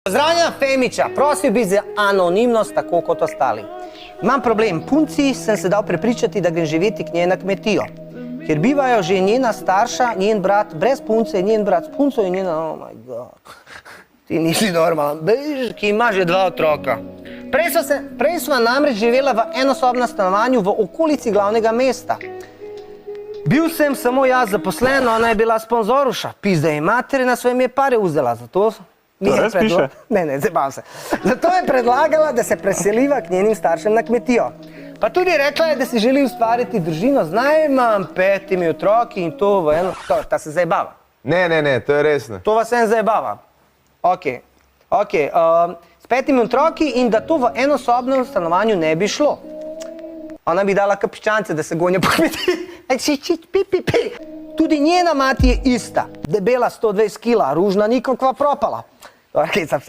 Pozdravljam Femiča, prosil bi za anonimnost, tako kot ostali. Imam problem, punci sem se dal prepričati, da grem živeti k njej na kmetijo, ker bivajo že njena starša, njen brat brez punce, njen brat s punco in njena, oh my god, ti nisi normalen, bež, ki ima že 2 otroka. Prej sva namreč živela v enosobnem stanovanju v okolici glavnega mesta. Bil sem samo jaz zaposlen, ona je bila sponzoruša, pizda je materi na svoje ime pare vzela, zato... To res piše? Ne, zebavam se. Zato je predlagala, da se preseliva k njenim staršem na kmetijo. Pa tudi rekla je, da si želi ustvariti družino z najmanj 5 otroki in to v eno... Ta se zajebava. Ne, to je resno. To vas en zajebava. Ok. S 5 otroki in da to v enosobnem stanovanju ne bi šlo. Ona bi dala kapiščance, da se gonja po kmetiji. Tudi njena mati je ista, debela 120 kila, ružna nikakva propala.